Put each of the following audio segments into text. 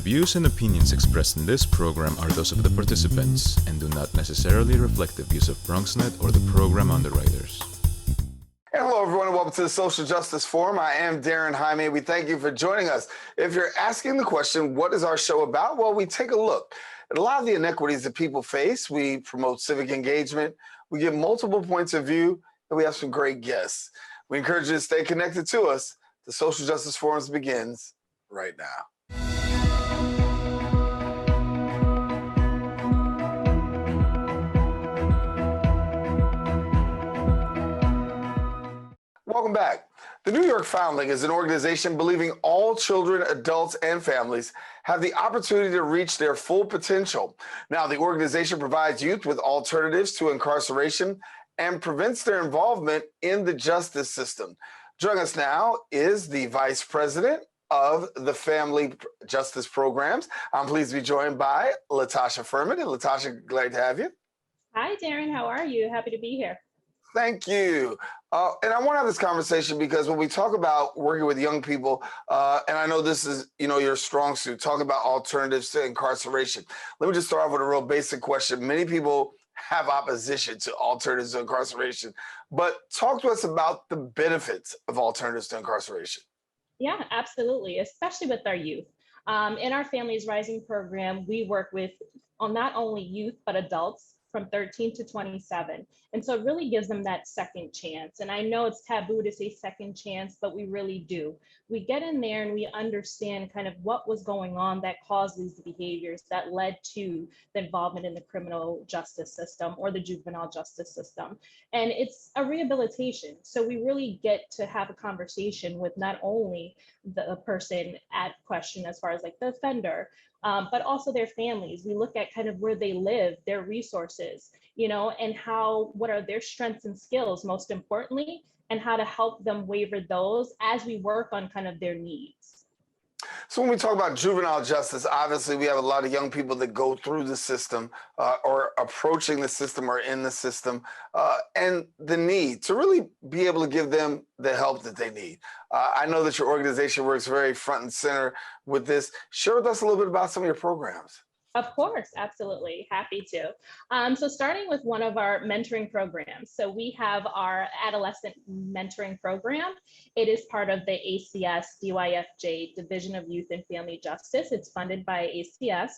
views and opinions expressed in this program are those of the participants and do not necessarily reflect the views of BronxNet or the program underwriters. Hello, everyone, and welcome to the Social Justice Forum. I am Daren, Jaime. We thank you for joining us. If you're asking the question, what is our show about? Well, we take a look at a lot of the inequities that people face. We promote civic engagement. We give multiple points of view, and we have some great guests. We encourage you to stay connected to us. The Social Justice Forum begins right now. Welcome back. The New York Foundling is an organization believing all children, adults, and families have the opportunity to reach their full potential. Now, the organization provides youth with alternatives to incarceration and prevents their involvement in the justice system. Joining us now is the Vice President of the Family Justice Programs. I'm pleased to be joined by LaTasha Fermin. And LaTasha, glad to have you. Hi, Daren. How are you? Happy to be here. Thank you. And I want to have this conversation because when we talk about working with young people, and I know this is, your strong suit, talk about alternatives to incarceration. Let me just start off with a real basic question. Many people have opposition to alternatives to incarceration, but talk to us about the benefits of alternatives to incarceration. Yeah, absolutely, especially with our youth. In our Families Rising program, we work with not only youth, but adults from 13 to 27. And so it really gives them that second chance. And I know it's taboo to say second chance, but we really do. We get in there and we understand kind of what was going on that caused these behaviors that led to the involvement in the criminal justice system or the juvenile justice system. And it's a rehabilitation. So we really get to have a conversation with not only the person at question as far as like the offender, but also their families. We look at kind of where they live, their resources, and what are their strengths and skills, most importantly, and how to help them waiver those as we work on kind of their needs. So when we talk about juvenile justice, obviously we have a lot of young people that go through the system or approaching the system or in the system, and the need to really be able to give them the help that they need. I know that your organization works very front and center with this. Share with us a little bit about some of your programs. Of course, absolutely. Happy to. So starting with one of our mentoring programs. So we have our adolescent mentoring program. It is part of the ACS DYFJ Division of Youth and Family Justice. It's funded by ACS.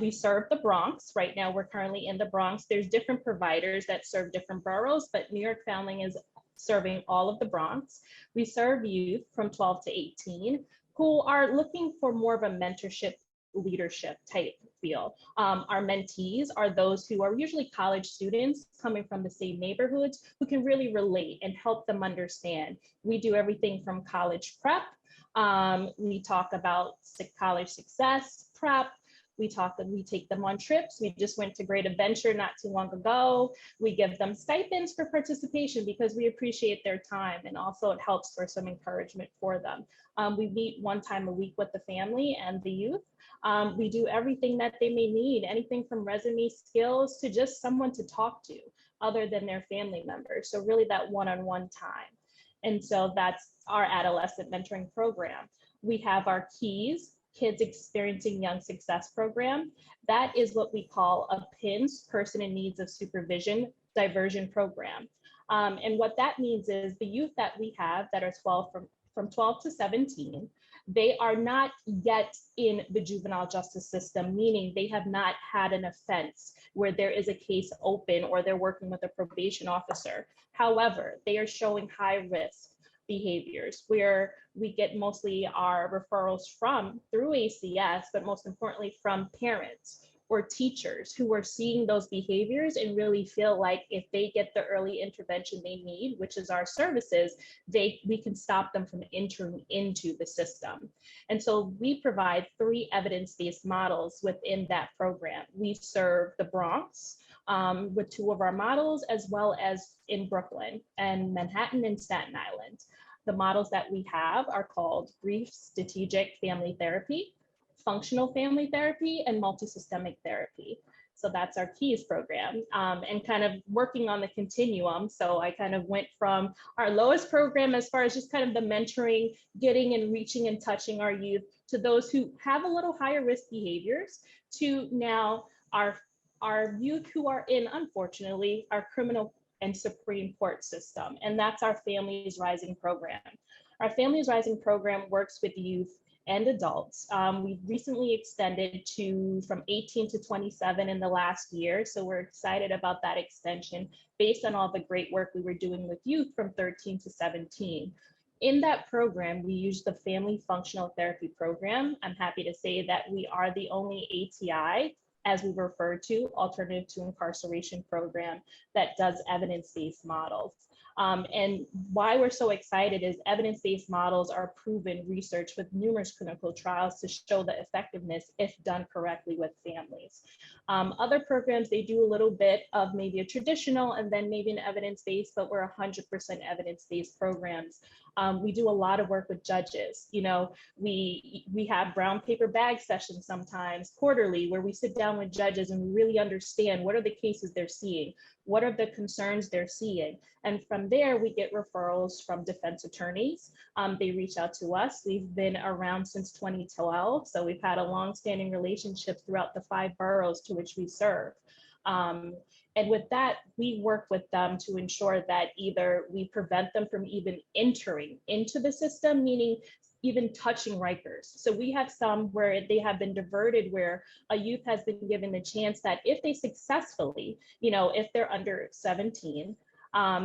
We serve the Bronx. Right now, we're currently in the Bronx. There's different providers that serve different boroughs, but New York Foundling is serving all of the Bronx. We serve youth from 12 to 18 who are looking for more of a mentorship leadership type feel. Our mentees are those who are usually college students coming from the same neighborhoods who can really relate and help them understand. We do everything from college prep. We talk about college success prep. We take them on trips. We just went to Great Adventure not too long ago. We give them stipends for participation because we appreciate their time, and also it helps for some encouragement for them. We meet one time a week with the family and the youth. We do everything that they may need, anything from resume skills to just someone to talk to other than their family members. So really that one-on-one time. And so that's our adolescent mentoring program. We have our KEYS, Kids Experiencing Young Success program. That is what we call a PINS, Person in Needs of Supervision Diversion program. And what that means is the youth that we have that are from 12 to 17, they are not yet in the juvenile justice system, meaning they have not had an offense where there is a case open or they're working with a probation officer. However, they are showing high risk behaviors where we get mostly our referrals through ACS, but most importantly from parents or teachers who are seeing those behaviors and really feel like if they get the early intervention they need, which is our services, we can stop them from entering into the system. And so we provide 3 evidence-based models within that program. We serve the Bronx with 2 of our models, as well as in Brooklyn and Manhattan and Staten Island. The models that we have are called brief strategic family therapy, functional family therapy, and multisystemic therapy. So that's our Keys program, and kind of working on the continuum. So I kind of went from our lowest program as far as just kind of the mentoring, getting and reaching and touching our youth, to those who have a little higher risk behaviors, to now our youth who are in, unfortunately, our criminal and Supreme Court system. And that's our Families Rising program. Our Families Rising program works with youth and adults. We've recently extended from 18 to 27 in the last year. So we're excited about that extension based on all the great work we were doing with youth from 13 to 17. In that program, we use the Family Functional Therapy Program. I'm happy to say that we are the only ATI, as we refer to, alternative to incarceration program, that does evidence-based models. And why we're so excited is evidence-based models are proven research with numerous clinical trials to show the effectiveness if done correctly with families. Other programs, they do a little bit of maybe a traditional and then maybe an evidence-based, but we're 100% evidence-based programs. We do a lot of work with judges. You know, we have brown paper bag sessions sometimes quarterly, where we sit down with judges and really understand what are the cases they're seeing, what are the concerns they're seeing. And from there, we get referrals from defense attorneys. They reach out to us. We've been around since 2012. So we've had a long-standing relationship throughout the 5 boroughs to which we serve. And with that, we work with them to ensure that either we prevent them from even entering into the system, meaning even touching Rikers. So we have some where they have been diverted, where a youth has been given the chance that if they successfully, you know, if they're under 17,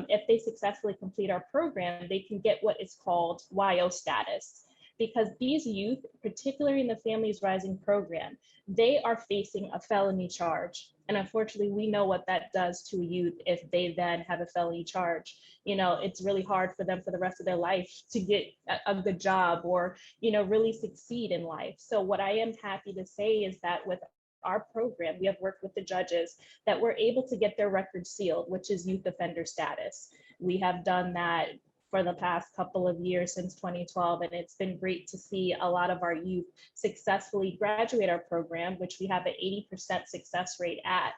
if they successfully complete our program, they can get what is called YO status. Because these youth, particularly in the Families Rising program, they are facing a felony charge. And unfortunately, we know what that does to a youth if they then have a felony charge. You know, it's really hard for them for the rest of their life to get a good job or, you know, really succeed in life. So what I am happy to say is that with our program, we have worked with the judges that we're able to get their record sealed, which is youth offender status. We have done that for the past couple of years since 2012, and it's been great to see a lot of our youth successfully graduate our program, which we have an 80% success rate at,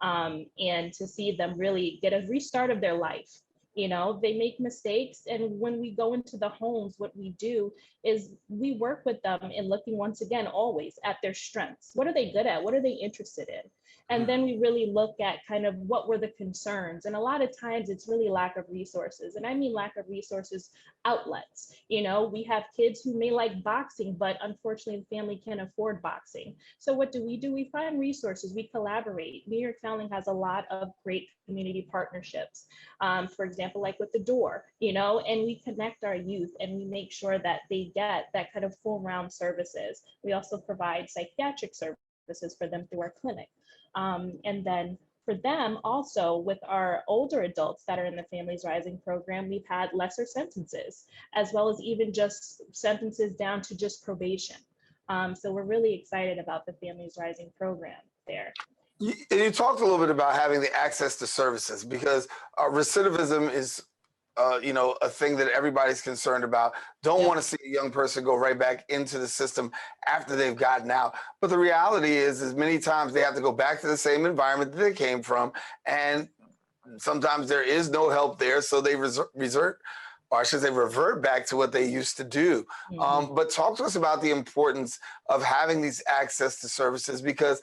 and to see them really get a restart of their life. You know, they make mistakes, and when we go into the homes, what we do is we work with them in looking once again always at their strengths. What are they good at? What are they interested in? And then we really look at kind of what were the concerns. And a lot of times it's really lack of resources. And I mean lack of resources, outlets. You know, we have kids who may like boxing, but unfortunately the family can't afford boxing. So what do? We find resources, we collaborate. New York Foundling has a lot of great community partnerships. For example, like with the door, you know, and we connect our youth and we make sure that they get that kind of full round services. We also provide psychiatric services for them through our clinic. And then for them also, with our older adults that are in the Families Rising program, we've had lesser sentences, as well as even just sentences down to just probation. So we're really excited about the Families Rising program there. You talked a little bit about having the access to services, because recidivism is you know, a thing that everybody's concerned about. Don't want to see a young person go right back into the system after they've gotten out. But the reality is many times they have to go back to the same environment that they came from, and sometimes there is no help there, so they revert back to what they used to do. But talk to us about the importance of having these access to services, because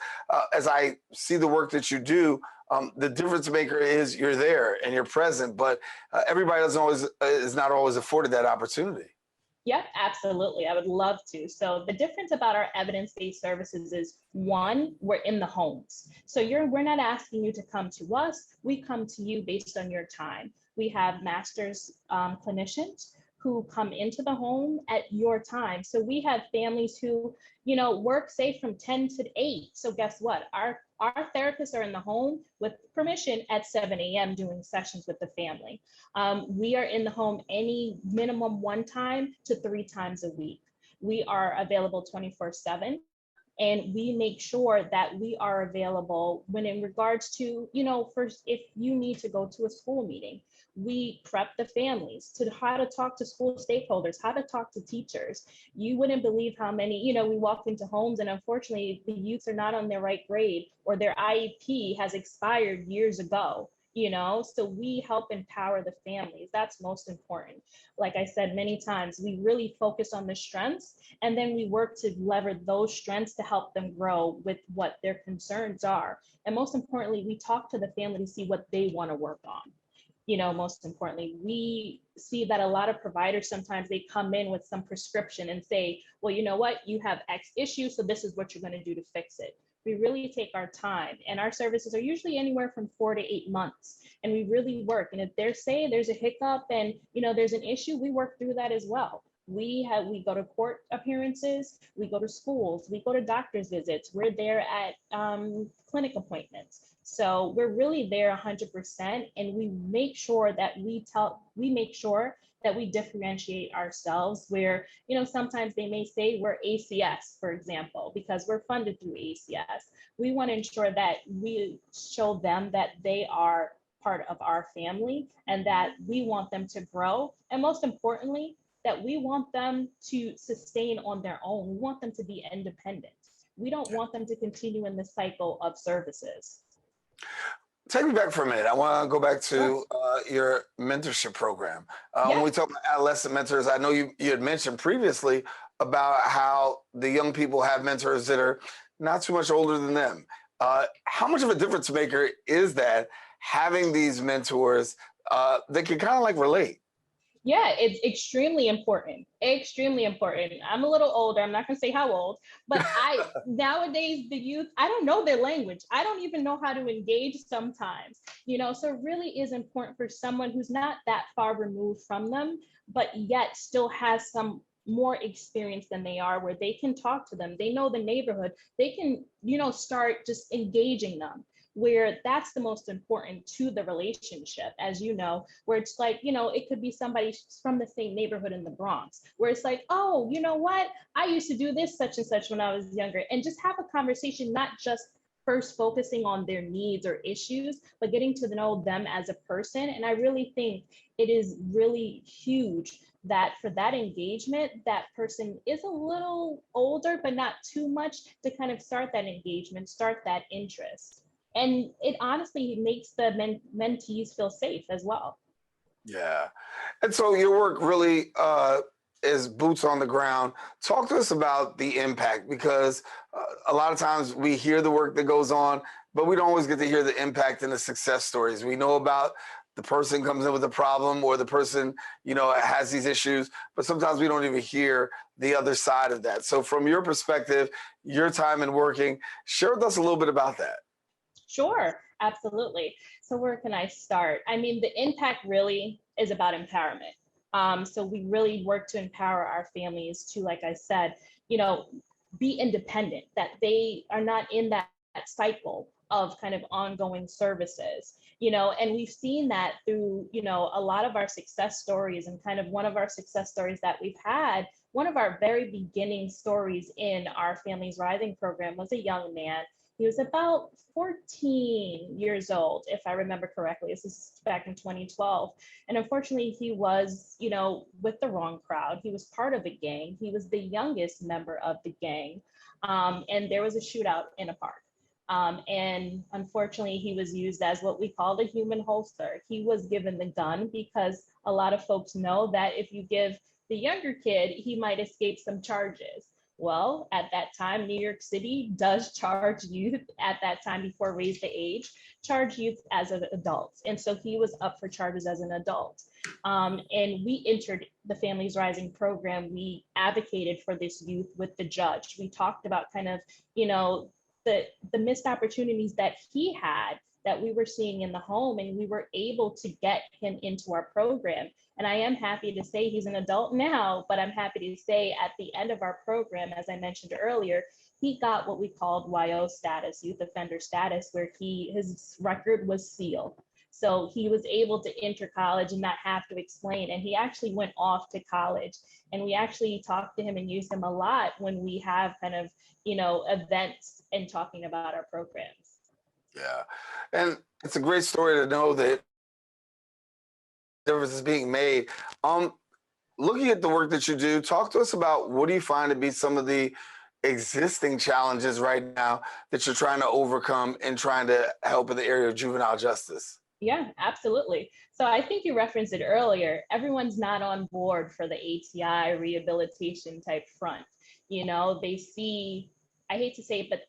as I see the work that you do, the difference maker is you're there and you're present, but everybody is not always afforded that opportunity. Yep, absolutely. I would love to. So the difference about our evidence-based services is, one, we're in the homes. So we're not asking you to come to us. We come to you based on your time. We have master's clinicians who come into the home at your time. So we have families who, you know, work say from 10 to 8. So guess what? Our therapists are in the home with permission at 7 a.m. doing sessions with the family. We are in the home any minimum 1 time to 3 times a week. We are available 24/7. And we make sure that we are available when in regards to, you know, first, if you need to go to a school meeting, We prep the families to how to talk to school stakeholders, how to talk to teachers. You wouldn't believe how many, we walk into homes and unfortunately the youths are not on their right grade or their IEP has expired years ago. So we help empower the families. That's most important. Like I said many times, we really focus on the strengths and then we work to leverage those strengths to help them grow with what their concerns are. And most importantly, we talk to the family to see what they want to work on. Most importantly, we see that a lot of providers, sometimes they come in with some prescription and say, well, you know what, you have X issue, so this is what you're going to do to fix it. We really take our time, and our services are usually anywhere from 4 to 8 months, and we really work. And if there's a hiccup and there's an issue, we work through that as well. We go to court appearances, we go to schools, we go to doctor's visits, we're there at clinic appointments. So we're really there 100%, and we make sure that we differentiate ourselves where, sometimes they may say we're ACS, for example, because we're funded through ACS. We want to ensure that we show them that they are part of our family and that we want them to grow. And most importantly, that we want them to sustain on their own. We want them to be independent. We don't want them to continue in the cycle of services. Take me back for a minute. I want to go back to your mentorship program. When we talk about adolescent mentors, I know you had mentioned previously about how the young people have mentors that are not too much older than them. How much of a difference maker is that, having these mentors that can kind of like relate? Yeah, it's extremely important. Extremely important. I'm a little older. I'm not going to say how old, but nowadays the youth, I don't know their language. I don't even know how to engage sometimes, so it really is important for someone who's not that far removed from them, but yet still has some more experience than they are, where they can talk to them. They know the neighborhood. They can, start just engaging them, where that's the most important to the relationship, as you know, where it's like, it could be somebody from the same neighborhood in the Bronx, where it's like, oh, you know what? I used to do this such and such when I was younger, and just have a conversation, not just first focusing on their needs or issues, but getting to know them as a person. And I really think it is really huge that for that engagement, that person is a little older, but not too much, to kind of start that engagement, start that interest. And it honestly makes the mentees feel safe as well. Yeah. And so your work really is boots on the ground. Talk to us about the impact, because a lot of times we hear the work that goes on, but we don't always get to hear the impact and the success stories. We know about the person comes in with a problem, or the person, has these issues, but sometimes we don't even hear the other side of that. So from your perspective, your time in working, share with us a little bit about that. Sure, absolutely. So where can I start? I mean, the impact really is about empowerment. So we really work to empower our families to, like I said, be independent, that they are not in that cycle of kind of ongoing services, and we've seen that through, a lot of our success stories. And kind of one of our success stories that we've had, one of our very beginning stories in our Families Rising program, was a young man. He was about 14 years old, if I remember correctly. This is back in 2012. And unfortunately, he was, with the wrong crowd. He was part of a gang. He was the youngest member of the gang. And there was a shootout in a park. And unfortunately, he was used as what we call the human holster. He was given the gun because a lot of folks know that if you give the younger kid, he might escape some charges. Well, at that time, New York City does charge youth at that time, before raise the age, charge youth as an adult. And so he was up for charges as an adult. And we entered the Families Rising program. We advocated for this youth with the judge. We talked about kind of, the missed opportunities that he had, that we were seeing in the home, and we were able to get him into our program. And I am happy to say he's an adult now, but I'm happy to say at the end of our program, as I mentioned earlier, he got what we called YO status, youth offender status, where his record was sealed. So he was able to enter college and not have to explain. And he actually went off to college. And we actually talked to him and used him a lot when we have kind of, events and talking about our programs. Yeah. And it's a great story to know that difference is being made. Looking at the work that you do, talk to us about what do you find to be some of the existing challenges right now that you're trying to overcome and trying to help in the area of juvenile justice? Yeah, absolutely. So I think you referenced it earlier. Everyone's not on board for the ATI rehabilitation type front. You know, they see, I hate to say it, but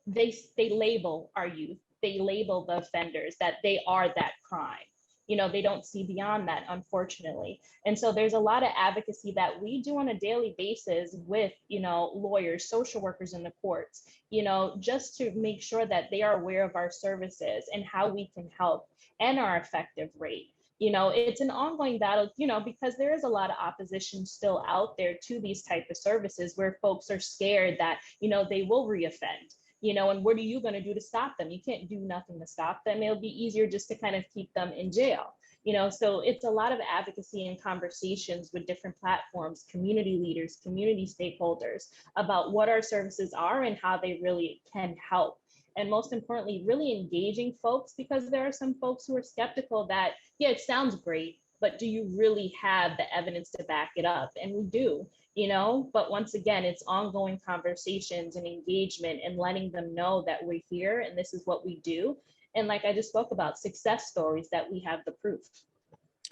they label our youth, they label the offenders that they are that crime. You know, they don't see beyond that, unfortunately. And so there's a lot of advocacy that we do on a daily basis with, you know, lawyers, social workers in the courts, you know, just to make sure that they are aware of our services and how we can help and our effective rate. You know, it's an ongoing battle, you know, because there is a lot of opposition still out there to these type of services where folks are scared that, you know, they will reoffend, you know, and what are you going to do to stop them? You can't do nothing to stop them. It'll be easier just to kind of keep them in jail. You know, so it's a lot of advocacy and conversations with different platforms, community leaders, community stakeholders about what our services are and how they really can help. And most importantly, really engaging folks, because there are some folks who are skeptical that, yeah, it sounds great, but do you really have the evidence to back it up? And we do, you know, but once again, it's ongoing conversations and engagement and letting them know that we're here and this is what we do. And like I just spoke about, success stories that we have the proof.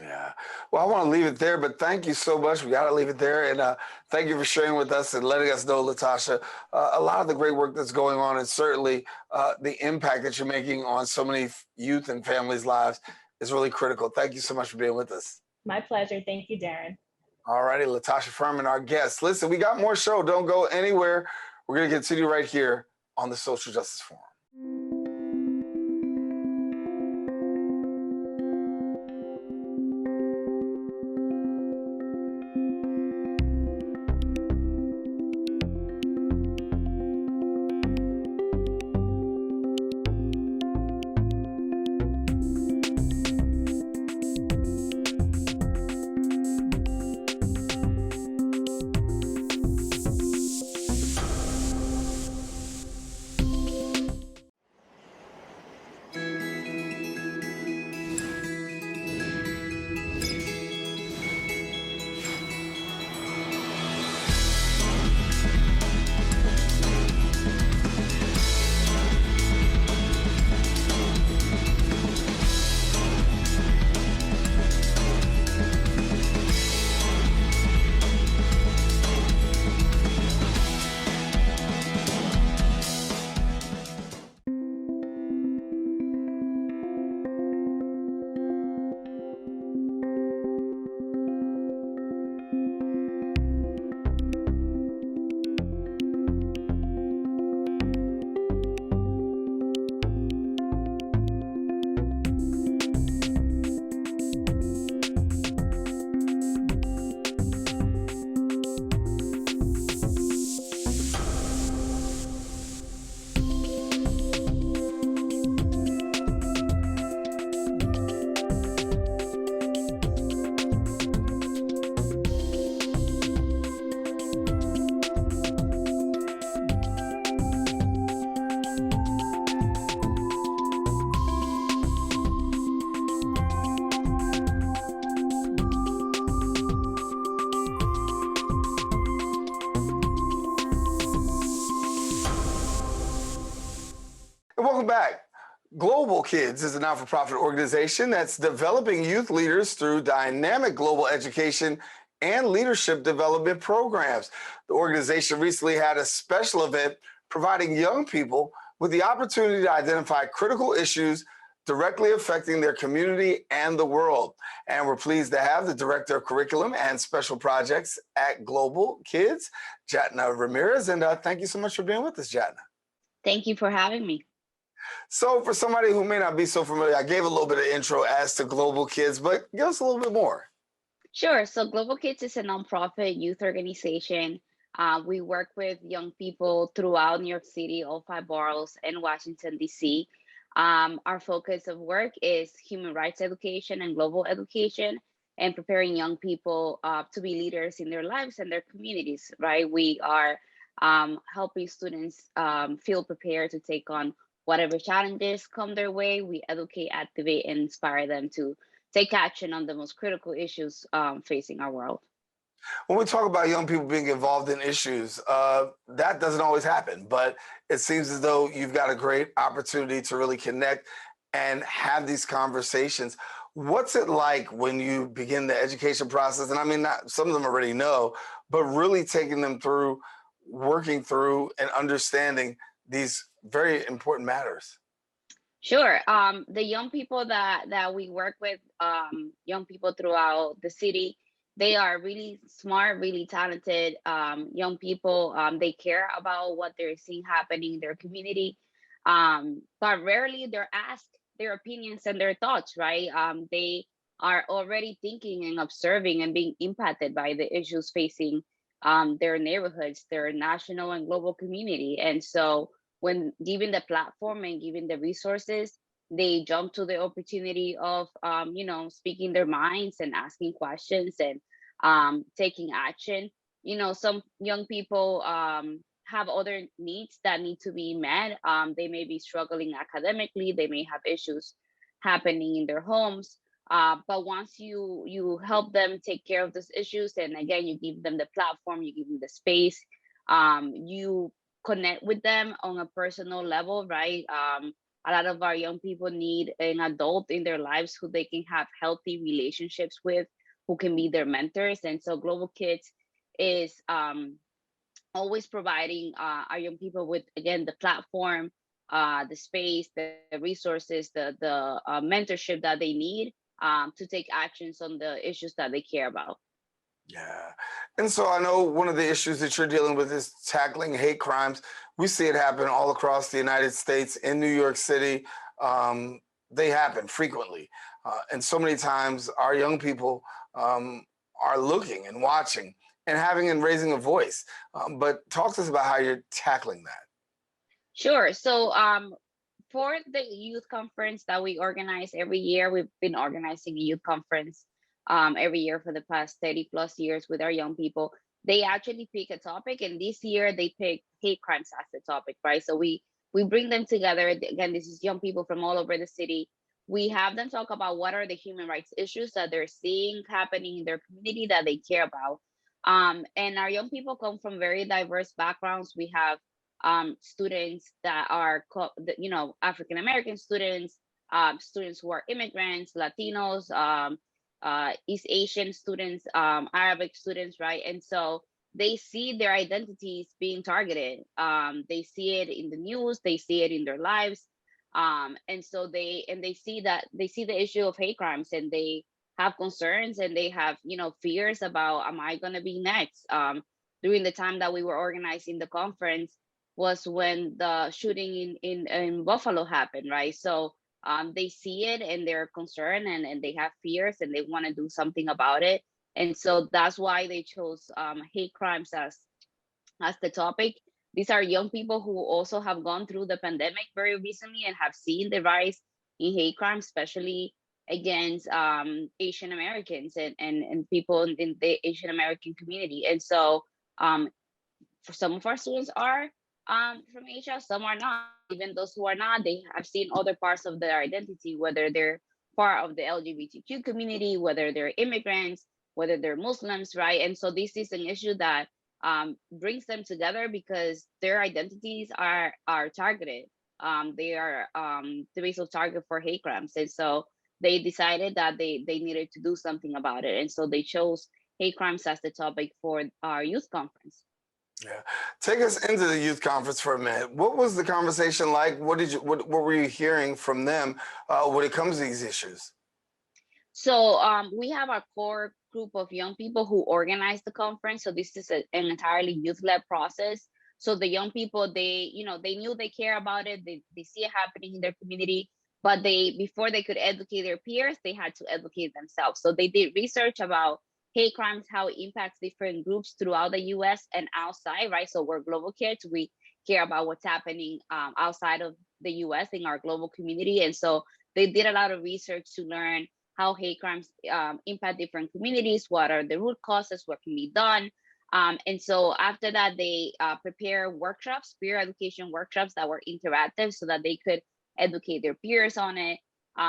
Yeah. Well, I want to leave it there, but thank you so much. We got to leave it there. And thank you for sharing with us and letting us know, LaTasha, a lot of the great work that's going on and certainly the impact that you're making on so many youth and families' lives is really critical. Thank you so much for being with us. My pleasure. Thank you, Daren. All righty, LaTasha Fermin, our guest. Listen, we got more show. Don't go anywhere. We're going to continue right here on the Social Justice Forum. And welcome back. Global Kids is a not-for-profit organization that's developing youth leaders through dynamic global education and leadership development programs. The organization recently had a special event providing young people with the opportunity to identify critical issues directly affecting their community and the world. And we're pleased to have the Director of Curriculum and Special Projects at Global Kids, Jatnna Ramirez. And thank you so much for being with us, Jatnna. Thank you for having me. So for somebody who may not be so familiar, I gave a little bit of intro as to Global Kids, but give us a little bit more. Sure. So Global Kids is a nonprofit youth organization. We work with young people throughout New York City, all 5 boroughs, and Washington, D.C. Our focus of work is human rights education and global education and preparing young people to be leaders in their lives and their communities, right? We are helping students feel prepared to take on whatever challenges come their way. We educate, activate, and inspire them to take action on the most critical issues facing our world. When we talk about young people being involved in issues, that doesn't always happen, but it seems as though you've got a great opportunity to really connect and have these conversations. What's it like when you begin the education process? And I mean, not, some of them already know, but really taking them through, working through and understanding these very important matters. Sure. The young people that we work with, young people throughout the city, they are really smart, really talented young people. They care about what they're seeing happening in their community, but rarely they're asked their opinions and their thoughts, right? They are already thinking and observing and being impacted by the issues facing their neighborhoods, their national and global community. And so when given the platform and given the resources, they jump to the opportunity of, speaking their minds and asking questions and taking action. Some young people have other needs that need to be met. They may be struggling academically. They may have issues happening in their homes. But once you help them take care of those issues, and again, you give them the platform, you give them the space, you connect with them on a personal level, right? A lot of our young people need an adult in their lives who they can have healthy relationships with, who can be their mentors. And so Global Kids is always providing our young people with, again, the platform, the space, the resources, the mentorship that they need to take actions on the issues that they care about. Yeah. And so I know one of the issues that you're dealing with is tackling hate crimes. We see it happen all across the United States, in New York City. They happen frequently. And so many times our young people are looking and watching and having and raising a voice. But talk to us about how you're tackling that. Sure. So for the youth conference that we organize every year, we've been organizing a youth conference every year for the past 30 plus years with our young people. They actually pick a topic, and this year they picked hate crimes as the topic, right? So we bring them together. Again, this is young people from all over the city. We have them talk about what are the human rights issues that they're seeing happening in their community that they care about. And our young people come from very diverse backgrounds. We have students that are, African American students, students who are immigrants, Latinos, East Asian students, Arabic students, right? And so they see their identities being targeted. They see it in the news, they see it in their lives. And so they see the issue of hate crimes, and they have concerns, and they have, fears about, am I going to be next? During the time that we were organizing the conference was when the shooting in Buffalo happened, right? So they see it and they're concerned, and they have fears, and they want to do something about it. And so that's why they chose hate crimes as the topic. These are young people who also have gone through the pandemic very recently and have seen the rise in hate crimes, especially against Asian Americans and people in the Asian American community. And so for some of our students are from Asia, some are not. Even those who are not, they have seen other parts of their identity, whether they're part of the LGBTQ community, whether they're immigrants, whether they're Muslims, right? And so this is an issue that brings them together because their identities are targeted. They are the base of target for hate crimes. And so they decided that they needed to do something about it. And so they chose hate crimes as the topic for our youth conference. Yeah. Take us into the youth conference for a minute. What was the conversation like? What were you hearing from them when it comes to these issues? So we have our core group of young people who organize the conference. So this is an entirely youth-led process. So the young people, they knew they care about it. They see it happening in their community, but before they could educate their peers, they had to educate themselves. So they did research about hate crimes, how it impacts different groups throughout the US and outside, right? So we're global kids. We care about what's happening outside of the US in our global community. And so they did a lot of research to learn how hate crimes impact different communities, what are the root causes, what can be done. And so after that, they prepare workshops, peer education workshops that were interactive so that they could educate their peers on it.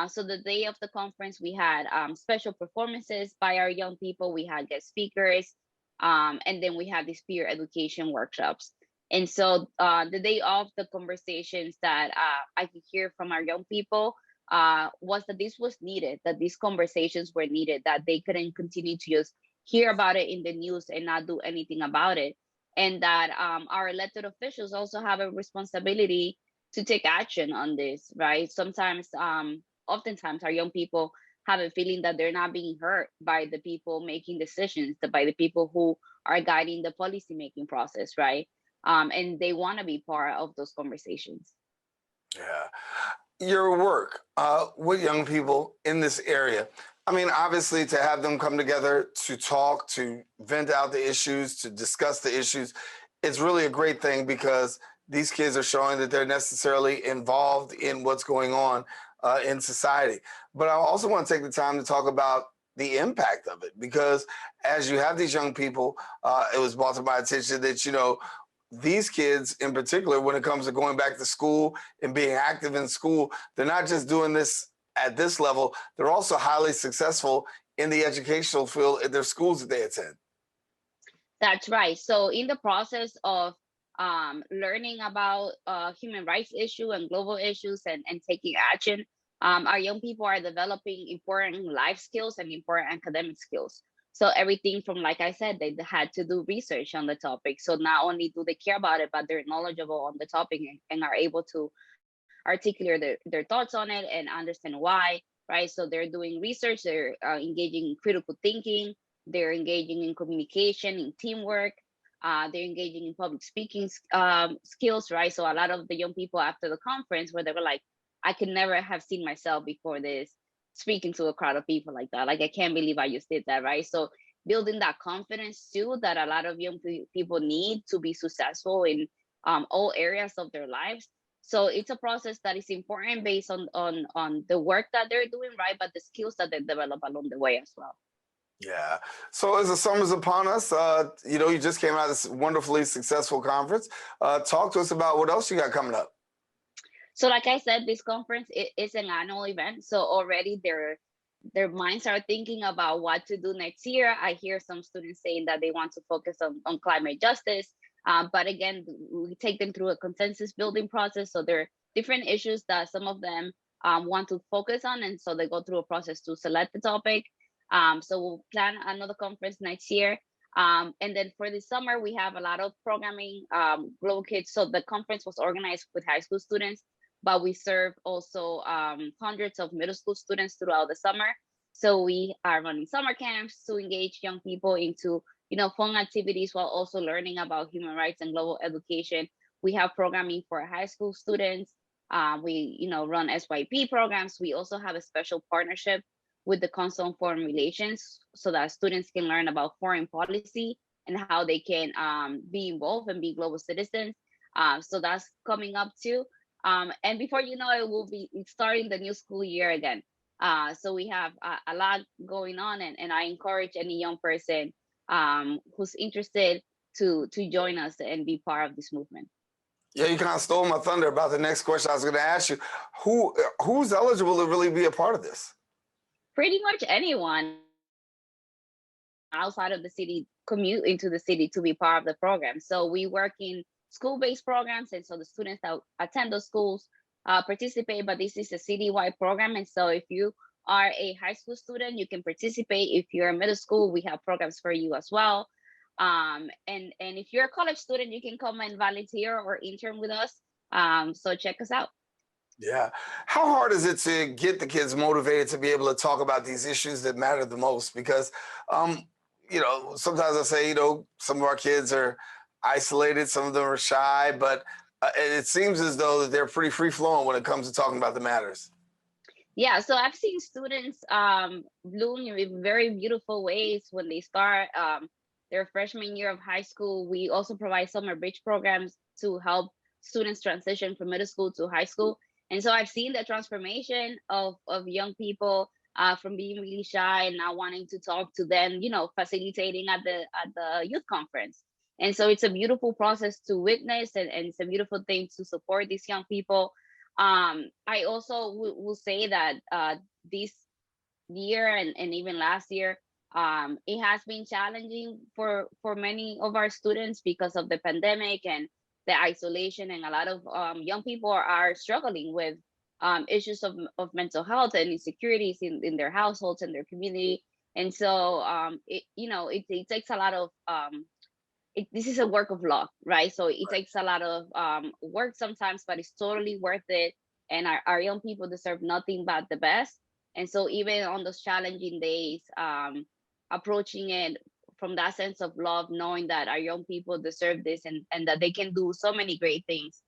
So the day of the conference, we had special performances by our young people. We had guest speakers, and then we had these peer education workshops. And so the day of the conversations that I could hear from our young people was that this was needed, that these conversations were needed, that they couldn't continue to just hear about it in the news and not do anything about it. And that our elected officials also have a responsibility to take action on this, right? Sometimes, oftentimes, our young people have a feeling that they're not being heard by the people making decisions, by the people who are guiding the policy making process, right? And they want to be part of those conversations. Yeah. Your work with young people in this area, I mean, obviously, to have them come together to talk, to vent out the issues, to discuss the issues, it's really a great thing because these kids are showing that they're necessarily involved in what's going on in society. But I also want to take the time to talk about the impact of it because as you have these young people, it was brought to my attention that, you know, these kids in particular, when it comes to going back to school and being active in school, they're not just doing this at this level, they're also highly successful in the educational field at their schools that they attend. That's right. So in the process of learning about human rights issue and global issues and taking action, our young people are developing important life skills and important academic skills. So everything from, like I said, they had to do research on the topic. So not only do they care about it, but they're knowledgeable on the topic and are able to articulate their thoughts on it and understand why, right? So they're doing research, they're engaging in critical thinking, they're engaging in communication, in teamwork, they're engaging in public speaking skills, right? So a lot of the young people after the conference where they were like, I could never have seen myself before this speaking to a crowd of people like that. Like, I can't believe I just did that, right? So building that confidence too that a lot of young people need to be successful in all areas of their lives. So it's a process that is important based on the work that they're doing, right? But the skills that they develop along the way as well. Yeah. So as the summer's upon us, you know, you just came out of this wonderfully successful conference. Talk to us about what else you got coming up. So like I said, this conference is an annual event. So already their minds are thinking about what to do next year. I hear some students saying that they want to focus on climate justice. But again, we take them through a consensus building process. So there are different issues that some of them want to focus on. And so they go through a process to select the topic. So we'll plan another conference next year. And then for the summer, we have a lot of programming, Global Kids. So the conference was organized with high school students, but we serve also hundreds of middle school students throughout the summer. So we are running summer camps to engage young people into, you know, fun activities while also learning about human rights and global education. We have programming for high school students. We, you know, run SYP programs. We also have a special partnership with the Council on Foreign Relations so that students can learn about foreign policy and how they can be involved and be global citizens. So that's coming up too. And before you know it, we'll be starting the new school year again. So we have a lot going on, and I encourage any young person who's interested to join us and be part of this movement. Yeah, you kind of stole my thunder about the next question I was going to ask you. Who's eligible to really be a part of this? Pretty much anyone outside of the city commute into the city to be part of the program. So we work in school-based programs, and so the students that attend those schools participate, but this is a citywide program. And so if you are a high school student, you can participate. If you're a middle school, we have programs for you as well. And if you're a college student, you can come and volunteer or intern with us. So check us out. Yeah. How hard is it to get the kids motivated to be able to talk about these issues that matter the most? Because, you know, sometimes I say, you know, some of our kids are isolated, some of them are shy, but it seems as though that they're pretty free flowing when it comes to talking about the matters. Yeah, so I've seen students bloom in very beautiful ways when they start their freshman year of high school. We also provide summer bridge programs to help students transition from middle school to high school. And so I've seen the transformation of young people from being really shy and not wanting to talk to them, you know, facilitating at the youth conference. And so it's a beautiful process to witness, and it's a beautiful thing to support these young people. I also will say that this year and even last year, it has been challenging for many of our students because of the pandemic and the isolation, and a lot of young people are struggling with issues of mental health and insecurities in their households and their community. And so it takes a lot of this is a work of love, right? So it takes a lot of work sometimes, but it's totally worth it. And our young people deserve nothing but the best. And so even on those challenging days, approaching it from that sense of love, knowing that our young people deserve this, and that they can do so many great things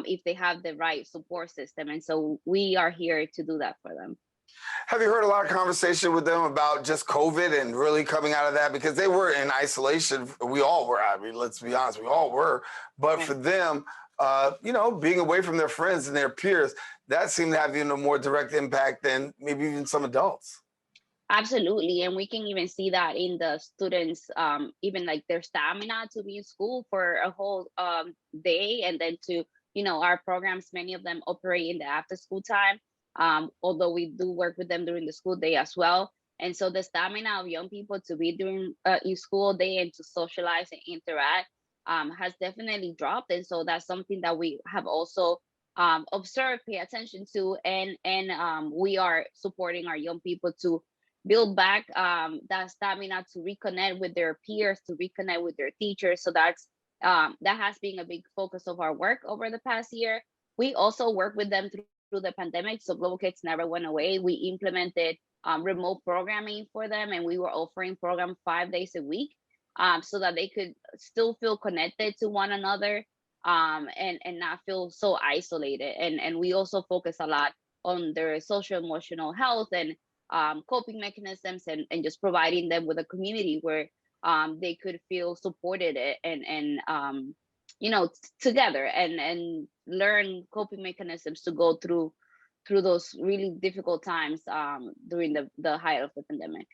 if they have the right support system. And so we are here to do that for them. Have you heard a lot of conversation with them about just COVID and really coming out of that? Because they were in isolation. We all were. I mean, let's be honest, we all were. But for them, being away from their friends and their peers, that seemed to have even a more direct impact than maybe even some adults. Absolutely. And we can even see that in the students, even like their stamina to be in school for a whole day, and then to, our programs, many of them operate in the after school time. Although we do work with them during the school day as well. And so the stamina of young people to be during in school day and to socialize and interact has definitely dropped. And so that's something that we have also observed, pay attention to, and we are supporting our young people to build back that stamina to reconnect with their peers, to reconnect with their teachers. So that's that has been a big focus of our work over the past year. We also work with them through the pandemic, so Global Kids never went away. We implemented remote programming for them, and we were offering programs 5 days a week so that they could still feel connected to one another and not feel so isolated. And we also focus a lot on their social emotional health and coping mechanisms, and just providing them with a community where they could feel supported and together and learn coping mechanisms to go through those really difficult times during the height of the pandemic.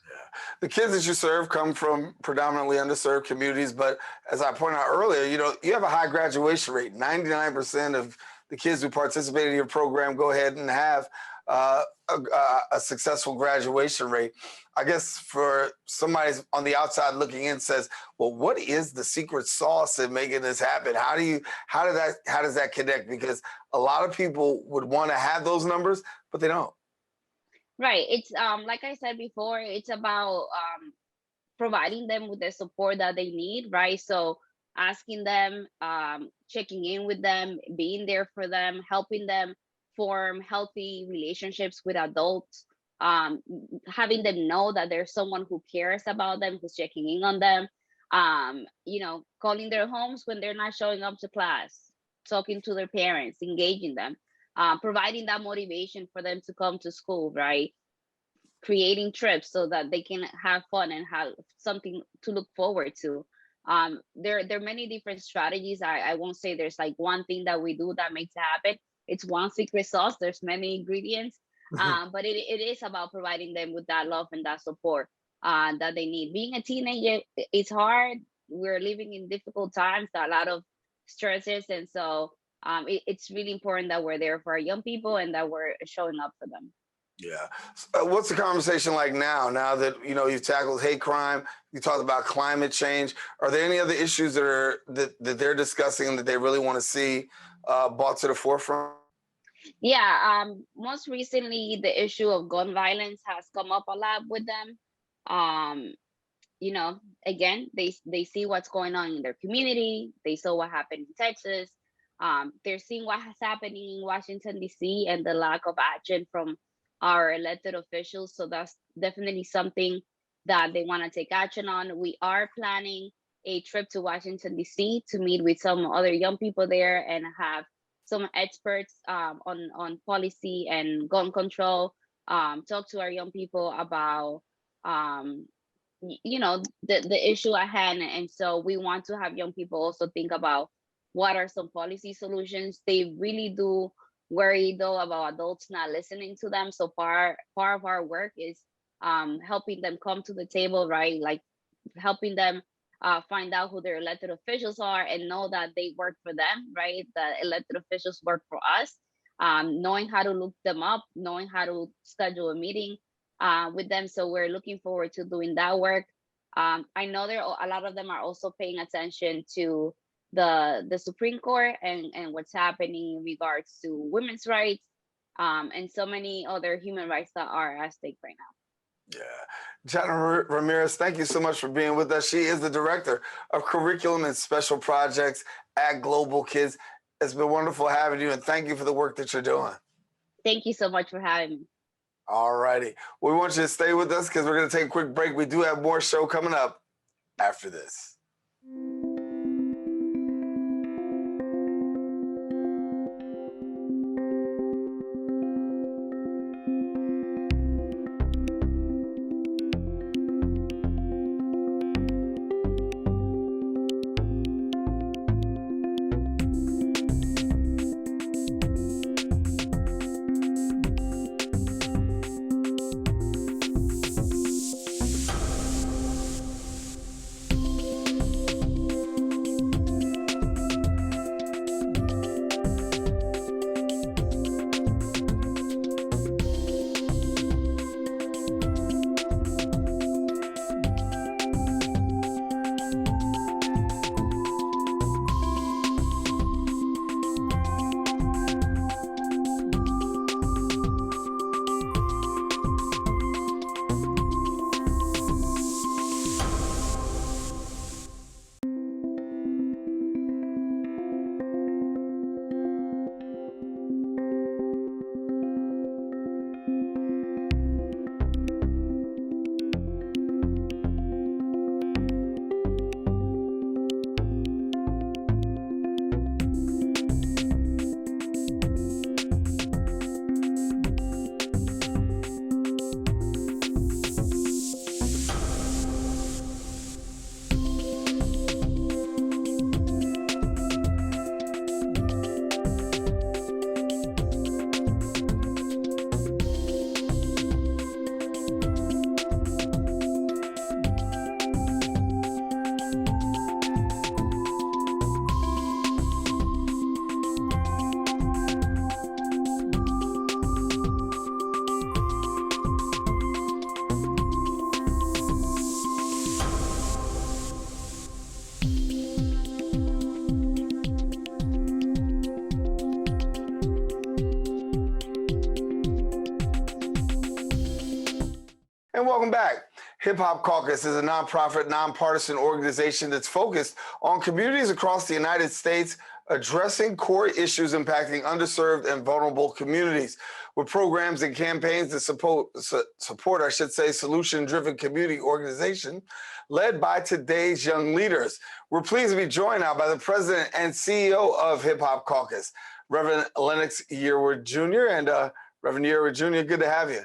Yeah. The kids that you serve come from predominantly underserved communities, but as I pointed out earlier, you have a high graduation rate. 99% of the kids who participate in your program go ahead and have a successful graduation rate. I guess for somebody on the outside looking in says, well, what is the secret sauce in making this happen? How does that connect? Because a lot of people would want to have those numbers, but they don't. Right. It's like I said before, it's about providing them with the support that they need, right? So asking them, checking in with them, being there for them, helping them form healthy relationships with adults, having them know that there's someone who cares about them, who's checking in on them, calling their homes when they're not showing up to class, talking to their parents, engaging them, providing that motivation for them to come to school, right? Creating trips so that they can have fun and have something to look forward to. There are many different strategies. I won't say there's like one thing that we do that makes it happen. It's one secret sauce. There's many ingredients, but it is about providing them with that love and that support that they need. Being a teenager, it's hard. We're living in difficult times, a lot of stresses, and so it's really important that we're there for our young people and that we're showing up for them. Yeah. What's the conversation like now that, you've tackled hate crime, you talked about climate change? Are there any other issues that they're discussing that they really want to see brought to the forefront? Yeah. Most recently, the issue of gun violence has come up a lot with them. Again, they see what's going on in their community. They saw what happened in Texas. They're seeing what has happened in Washington, D.C. and the lack of action from our elected officials. So that's definitely something that they want to take action on. We are planning a trip to Washington, D.C. to meet with some other young people there and have some experts on policy and gun control, talk to our young people about, the issue at hand. And so we want to have young people also think about what are some policy solutions. They really do worry though about adults not listening to them. So part of our work is helping them come to the table, right? Like helping them find out who their elected officials are and know that they work for them, right? The elected officials work for us. knowing how to look them up, knowing how to schedule a meeting with them. So we're looking forward to doing that work. I know a lot of them are also paying attention to the Supreme Court and what's happening in regards to women's rights, and so many other human rights that are at stake right now. Yeah. Jatnna Ramirez, thank you so much for being with us. She is the Director of Curriculum and Special Projects at Global Kids. It's been wonderful having you, and thank you for the work that you're doing. Thank you so much for having me. All righty. We want you to stay with us because we're going to take a quick break. We do have more show coming up after this. And welcome back. Hip Hop Caucus is a nonprofit, nonpartisan organization that's focused on communities across the United States addressing core issues impacting underserved and vulnerable communities with programs and campaigns that support, solution-driven community organization led by today's young leaders. We're pleased to be joined now by the president and CEO of Hip Hop Caucus, Reverend Lennox Yearwood Jr. And Reverend Yearwood Jr., good to have you.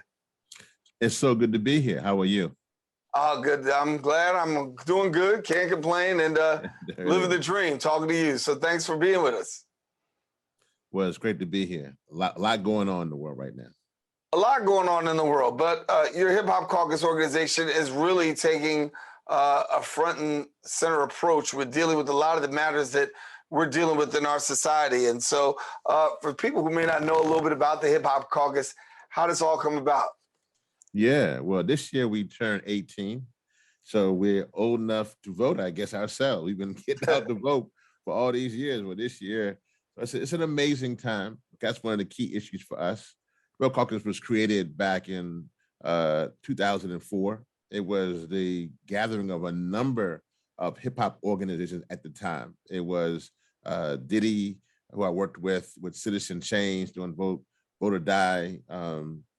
It's so good to be here. How are you? Oh, good. I'm glad. I'm doing good. Can't complain, and living the dream, talking to you. So thanks for being with us. Well, it's great to be here. A lot going on in the world right now. A lot going on in the world, but your Hip Hop Caucus organization is really taking a front and center approach with dealing with a lot of the matters that we're dealing with in our society. And so for people who may not know a little bit about the Hip Hop Caucus, how does this all come about? Yeah, well, this year we turned 18, so we're old enough to vote, I guess, ourselves. We've been getting out to vote for all these years. Well, this year, it's an amazing time. That's one of the key issues for us. Real Caucus was created back in 2004. It was the gathering of a number of hip hop organizations at the time. It was Diddy, who I worked with Citizen Change, doing Vote or Die.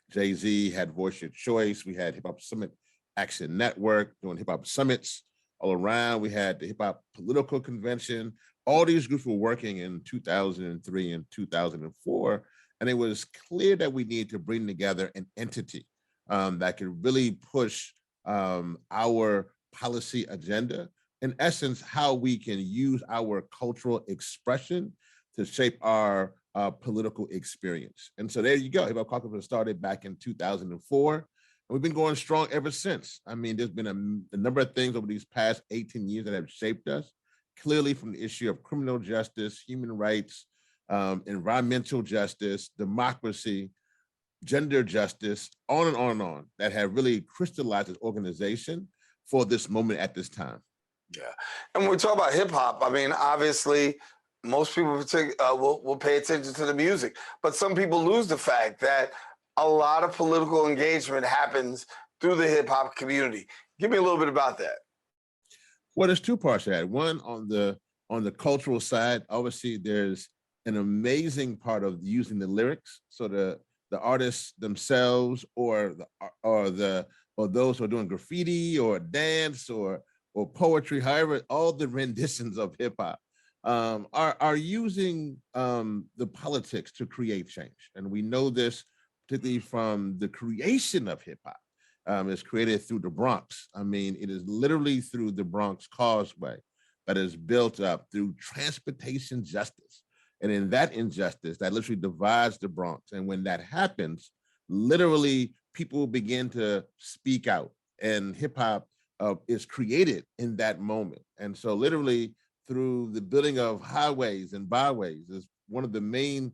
Jay-Z had Voice Your Choice. We had Hip Hop Summit Action Network doing hip hop summits all around. We had the Hip Hop Political Convention. All these groups were working in 2003 and 2004. And it was clear that we needed to bring together an entity that could really push our policy agenda. In essence, how we can use our cultural expression to shape our political experience. And so there you go. Hip Hop Caucus was started back in 2004. And we've been going strong ever since. I mean, there's been a number of things over these past 18 years that have shaped us, clearly from the issue of criminal justice, human rights, environmental justice, democracy, gender justice, on and on and on, that have really crystallized this organization for this moment at this time. Yeah. And when we talk about hip hop, I mean, obviously, most people will pay attention to the music, but some people lose the fact that a lot of political engagement happens through the hip hop community. Give me a little bit about that. Well, there's two parts to that. One, on the cultural side, obviously there's an amazing part of using the lyrics. So the artists themselves, or those who are doing graffiti or dance or poetry, however, all the renditions of hip hop are using the politics to create change. And we know this particularly from the creation of hip hop. It's created through the Bronx. I mean, it is literally through the Bronx Causeway that is built up through transportation justice. And in that injustice, that literally divides the Bronx. And when that happens, literally people begin to speak out, and hip hop is created in that moment. And so literally through the building of highways and byways is one of the main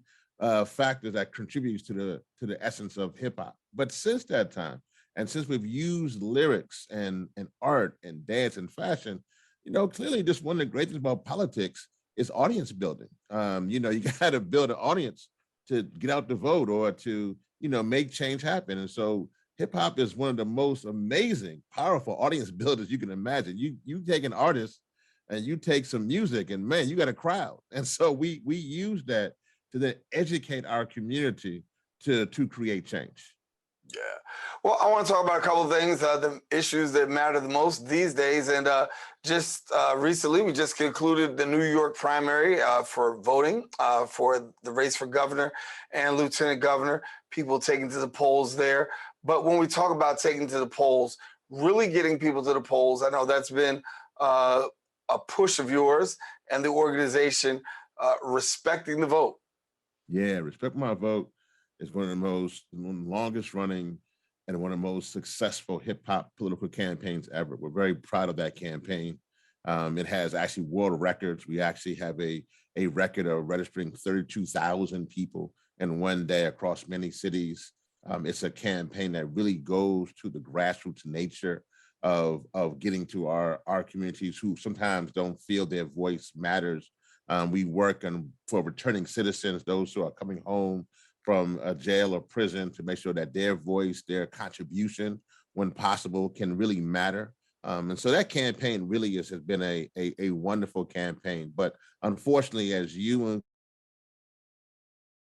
factors that contributes to the essence of hip hop. But since that time, and since we've used lyrics and art and dance and fashion, clearly just one of the great things about politics is audience building. You got to build an audience to get out the vote or to, make change happen. And so hip hop is one of the most amazing, powerful audience builders you can imagine. You take an artist and you take some music and man, you got a crowd. And so we use that to then educate our community to create change. Yeah. Well, I want to talk about a couple of things, the issues that matter the most these days. And just recently, we just concluded the New York primary for voting for the race for governor and lieutenant governor, people taking to the polls there. But when we talk about taking to the polls, really getting people to the polls, I know that's been a push of yours and the organization respecting the vote. Yeah, Respect My Vote is one of the longest running and one of the most successful hip hop political campaigns ever. We're very proud of that campaign. It has actually world records. We actually have a record of registering 32,000 people in one day across many cities. It's a campaign that really goes to the grassroots nature of getting to our communities who sometimes don't feel their voice matters. We work for returning citizens, those who are coming home from a jail or prison, to make sure that their voice, their contribution, when possible, can really matter. And so that campaign really has been a wonderful campaign. But unfortunately, as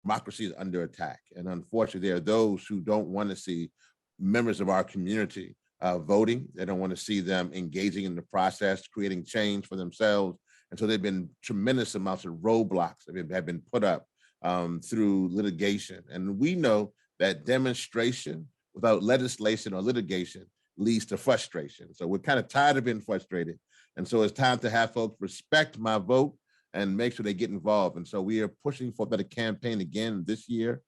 democracy is under attack. And unfortunately, there are those who don't want to see members of our community voting. They don't want to see them engaging in the process, creating change for themselves. And so there have been tremendous amounts of roadblocks that have been put up through litigation. And we know that demonstration without legislation or litigation leads to frustration. So we're kind of tired of being frustrated. And so it's time to have folks respect my vote and make sure they get involved. And so we are pushing for that campaign again this year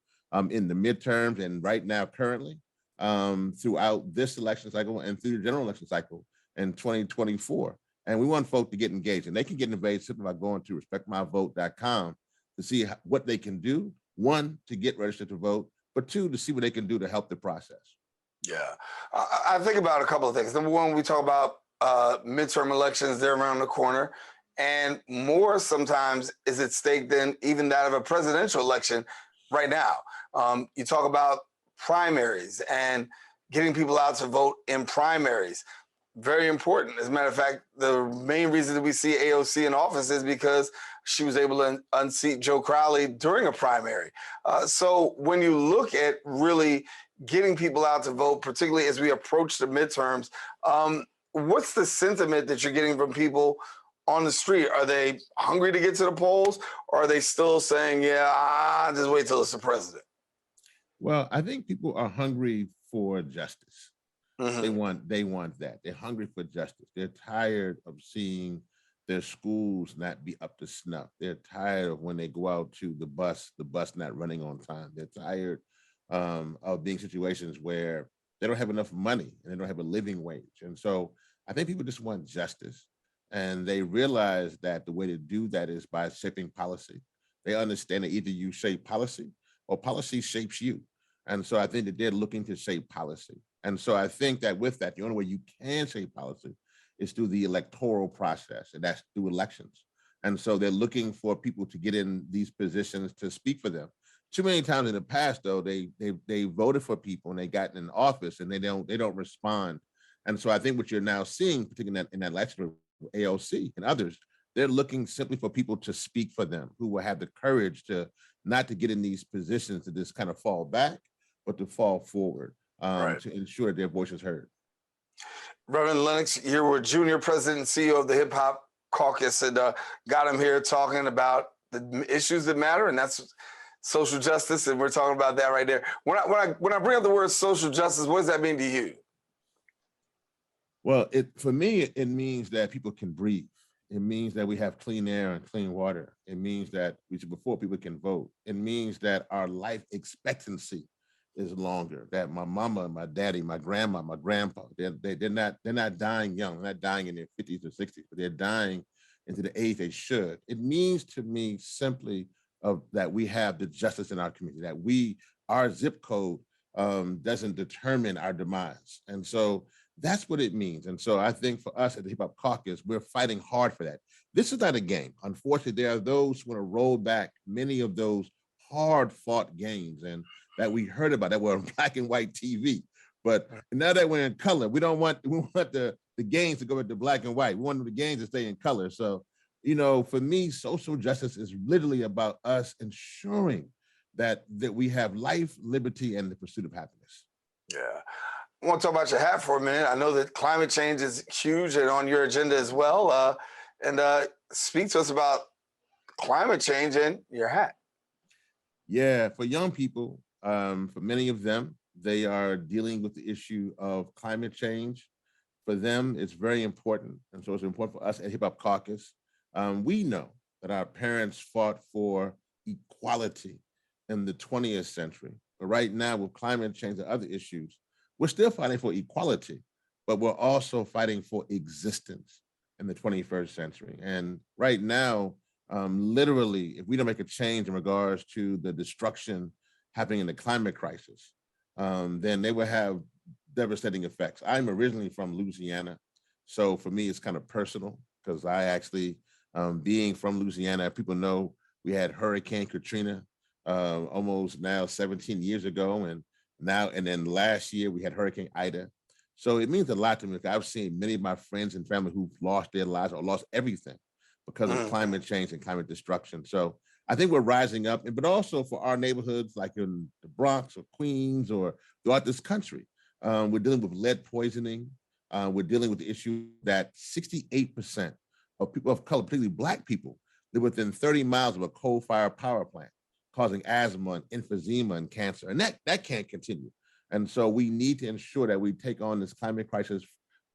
in the midterms and right now currently throughout this election cycle and through the general election cycle in 2024. And we want folks to get engaged, and they can get engaged simply by going to respectmyvote.com to see what they can do. One, to get registered to vote, but two, to see what they can do to help the process. Yeah, I think about a couple of things. Number one, we talk about midterm elections, they're around the corner, and more sometimes is at stake than even that of a presidential election right now. You talk about primaries and getting people out to vote in primaries. Very important. As a matter of fact, the main reason that we see AOC in office is because she was able to unseat Joe Crowley during a primary. So when you look at really getting people out to vote, particularly as we approach the midterms, what's the sentiment that you're getting from people on the street? Are they hungry to get to the polls, or are they still saying, yeah, I'll just wait till it's the president? Well, I think people are hungry for justice. Mm-hmm. They want that. They're hungry for justice. They're tired of seeing their schools not be up to snuff. They're tired of when they go out to the bus not running on time. They're tired of being situations where they don't have enough money and they don't have a living wage. And so I think people just want justice. And they realize that the way to do that is by shaping policy. They understand that either you shape policy or policy shapes you. And so I think that they're looking to shape policy. And so I think that with that, the only way you can shape policy is through the electoral process, and that's through elections. And so they're looking for people to get in these positions to speak for them. Too many times in the past, though, they voted for people and they got in office and they don't respond. And so I think what you're now seeing, particularly in that election of AOC and others, they're looking simply for people to speak for them, who will have the courage to not to get in these positions to just kind of fall back, but to fall forward to ensure that their voice is heard. Reverend Lennox, Yearwood Jr., President and CEO of the Hip Hop Caucus, and got him here talking about the issues that matter, and that's social justice, and we're talking about that right there. When I bring up the word social justice, what does that mean to you? Well, for me, it means that people can breathe. It means that we have clean air and clean water. It means that before people can vote. It means that our life expectancy is longer. That my mama, my daddy, my grandma, my grandpa, they're not dying young. They're not dying in their 50s or 60s, but they're dying into the age they should. It means to me simply that we have the justice in our community. That our zip code doesn't determine our demise, and so that's what it means. And so I think for us at the Hip Hop Caucus, we're fighting hard for that. This is not a game. Unfortunately, there are those who want to roll back many of those hard-fought games and that we heard about that were on black and white TV. But now that we're in color, we want the games to go into black and white. We want the games to stay in color. So, for me, social justice is literally about us ensuring that we have life, liberty, and the pursuit of happiness. Yeah. I want to talk about your hat for a minute. I know that climate change is huge and on your agenda as well. And speak to us about climate change and your hat. Yeah, for young people, for many of them, they are dealing with the issue of climate change. For them, it's very important. And so it's important for us at Hip Hop Caucus. We know that our parents fought for equality in the 20th century. But right now, with climate change and other issues, we're still fighting for equality, but we're also fighting for existence in the 21st century. And right now, literally, if we don't make a change in regards to the destruction happening in the climate crisis, then they will have devastating effects. I'm originally from Louisiana, so for me, it's kind of personal because I actually, being from Louisiana, people know we had Hurricane Katrina almost now 17 years ago, and then last year we had Hurricane Ida. So it means a lot to me. I've seen many of my friends and family who've lost their lives or lost everything because of climate change and climate destruction. So I think we're rising up, but also for our neighborhoods like in the Bronx or Queens or throughout this country, we're dealing with lead poisoning. We're dealing with the issue that 68% of people of color, particularly Black people, live within 30 miles of a coal-fired power plant, causing asthma and emphysema and cancer. And that can't continue. And so we need to ensure that we take on this climate crisis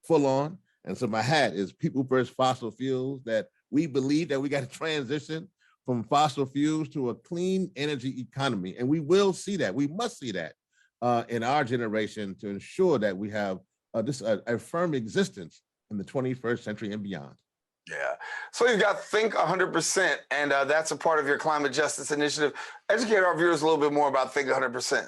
full on. And so my hat is people versus fossil fuels, that we believe that we got to transition from fossil fuels to a clean energy economy. And we will see that. We must see that in our generation to ensure that we have a firm existence in the 21st century and beyond. Yeah. So you've got Think 100%, and that's a part of your climate justice initiative. Educate our viewers a little bit more about Think 100%.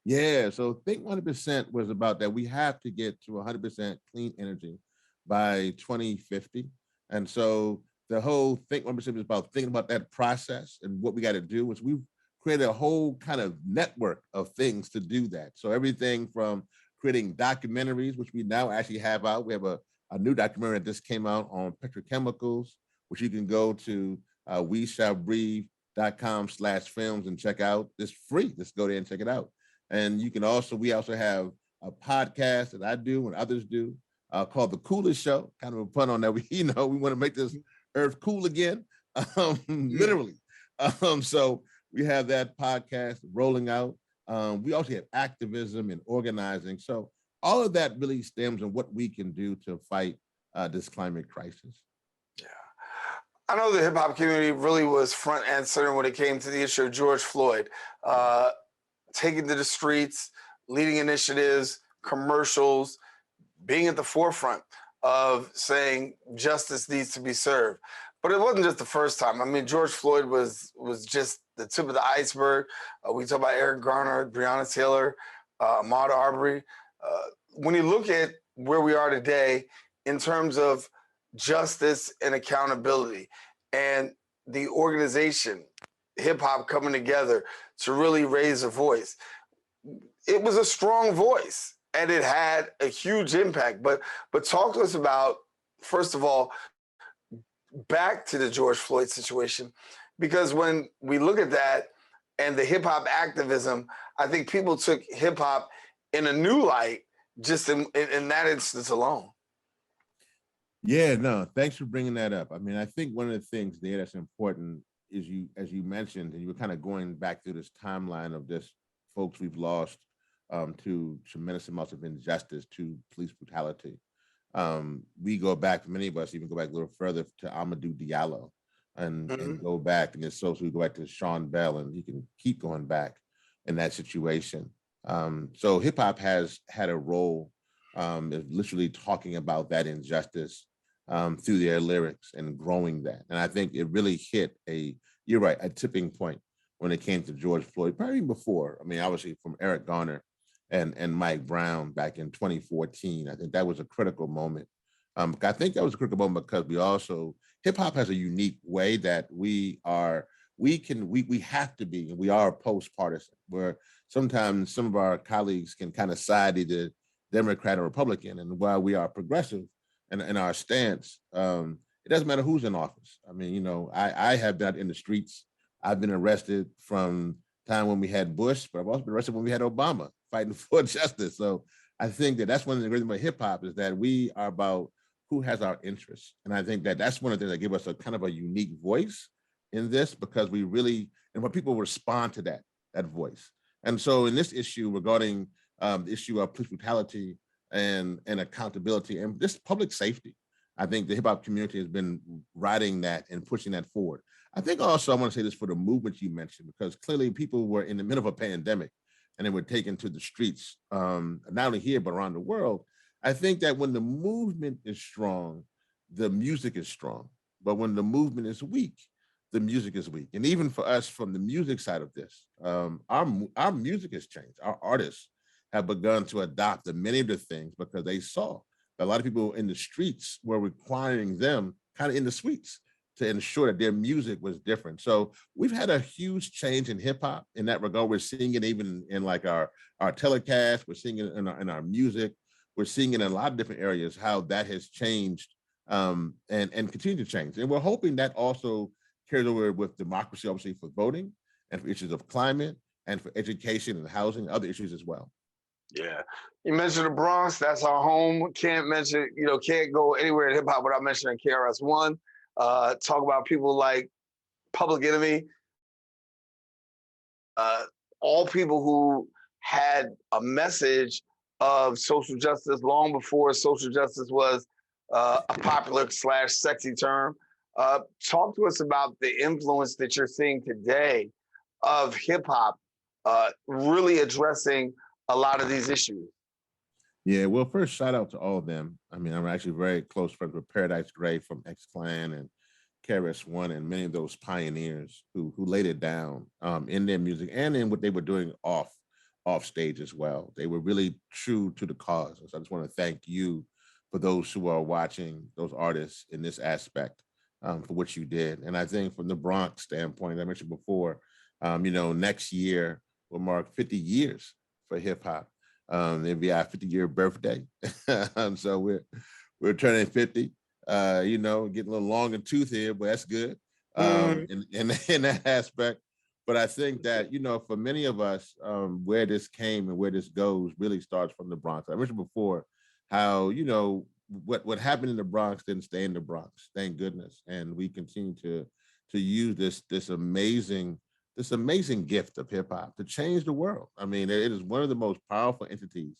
Yeah. So Think 100% was about that we have to get to 100% clean energy by 2050. And so the whole Think 100% is about thinking about that process, and what we got to do is we've created a whole kind of network of things to do that. So everything from creating documentaries, which we now actually have out. We have a new documentary that just came out on petrochemicals, which you can go to weshallbreathe.com/films and check out. It's free. Just go there and check it out. And you can we also have a podcast that I do and others do called The Coolest Show, kind of a pun on that. We want to make this earth cool again, literally. So we have that podcast rolling out. We also have activism and organizing. So all of that really stems on what we can do to fight this climate crisis. Yeah. I know the hip hop community really was front and center when it came to the issue of George Floyd, taking to the streets, leading initiatives, commercials, being at the forefront of saying justice needs to be served. But it wasn't just the first time. I mean, George Floyd was just the tip of the iceberg. We talk about Eric Garner, Breonna Taylor, Ahmaud Arbery. When you look at where we are today in terms of justice and accountability and the organization, hip hop coming together to really raise a voice, it was a strong voice and it had a huge impact. But talk to us about, first of all, back to the George Floyd situation, because when we look at that and the hip hop activism, I think people took hip hop in a new light just in that instance alone. Yeah, no, thanks for bringing that up. I mean, I think one of the things there that's important is as you mentioned, and you were kind of going back through this timeline of this folks we've lost to tremendous amounts of injustice, to police brutality. We go back, many of us even go back a little further to Amadou Diallo and go back, and so we go back to Sean Bell, and you can keep going back in that situation. So hip hop has had a role literally talking about that injustice through their lyrics and growing that. And I think it really hit you're right, a tipping point when it came to George Floyd, probably even before. I mean, obviously from Eric Garner and Mike Brown back in 2014, I think that was a critical moment. I think that was a critical moment because hip hop has a unique way that we have to be, and we are post-partisan, where sometimes some of our colleagues can kind of side either Democrat or Republican. And while we are progressive in our stance, it doesn't matter who's in office. I mean, I have been out in the streets. I've been arrested from time when we had Bush, but I've also been arrested when we had Obama fighting for justice. So I think that's one of the great things about hip hop is that we are about who has our interests. And I think that's one of the things that give us a kind of a unique voice in this, because we really, and when people respond to that voice. And so in this issue regarding the issue of police brutality and accountability and just public safety, I think the hip hop community has been riding that and pushing that forward. I think also I want to say this for the movement you mentioned, because clearly people were in the middle of a pandemic and they were taken to the streets, not only here, but around the world. I think that when the movement is strong, the music is strong. But when the movement is weak, the music is weak. And even for us from the music side of this, our music has changed. Our artists have begun to adopt many of the things because they saw that a lot of people in the streets were requiring them kind of in the suites to ensure that their music was different. So we've had a huge change in hip hop in that regard. We're seeing it even in like our telecast, we're seeing it in our music, we're seeing it in a lot of different areas, how that has changed and continue to change. And we're hoping that also carries over with democracy, obviously for voting and for issues of climate and for education and housing, other issues as well. Yeah, you mentioned the Bronx. That's our home. Can't go anywhere in hip hop without mentioning KRS-One. Talk about people like Public Enemy. All people who had a message of social justice long before social justice was a popular / sexy term. Talk to us about the influence that you're seeing today of hip hop really addressing a lot of these issues. Yeah, well, first, shout out to all of them. I mean, I'm actually very close friends with Paradise Gray from X-Clan and KRS-One and many of those pioneers who laid it down in their music and in what they were doing off stage as well. They were really true to the cause. So I just want to thank you for those who are watching, those artists in this aspect for what you did. And I think from the Bronx standpoint, I mentioned before, next year will mark 50 years for hip hop. It'll be our 50-year birthday. So we're turning 50, getting a little long in tooth here, but that's good in that aspect. But I think that, for many of us, where this came and where this goes really starts from the Bronx. I mentioned before how, what happened in the Bronx didn't stay in the Bronx, thank goodness. And we continue to use this amazing gift of hip hop to change the world. I mean, it is one of the most powerful entities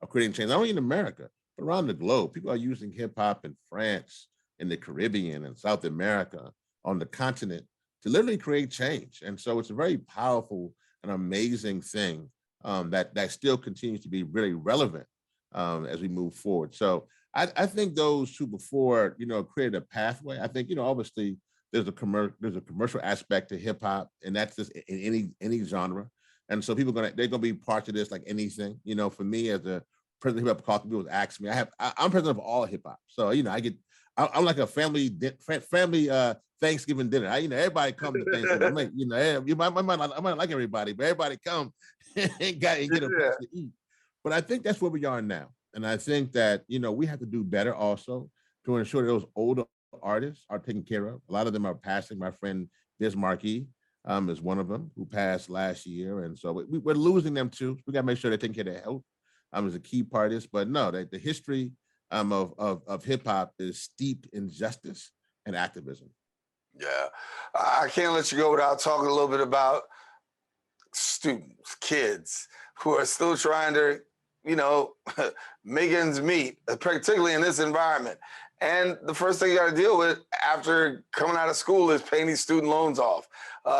of creating change, not only in America, but around the globe. People are using hip hop in France, in the Caribbean, and South America, on the continent, to literally create change. And so it's a very powerful and amazing thing that still continues to be really relevant as we move forward. So I think those who before, created a pathway, I think, obviously there's a commercial aspect to hip hop, and that's just in any genre. And so they're gonna be parts of this like anything. You know, for me as the president of Hip Hop Caucus, people ask me, I'm president of all hip hop. So, you know, I'm like a family Thanksgiving dinner. Everybody come to Thanksgiving. I'm like, I might like everybody, but everybody come and get a place to eat. But I think that's where we are now. And I think that, we have to do better also to ensure that those older artists are taken care of. A lot of them are passing. My friend Biz Marquis is one of them who passed last year. And so we're losing them too. We got to make sure they're taking care of their health is a key part of this. But no, the history of hip hop is steeped in justice and activism. Yeah. I can't let you go without talking a little bit about students, kids who are still trying to, make ends meet, particularly in this environment. And the first thing you got to deal with after coming out of school is paying these student loans off.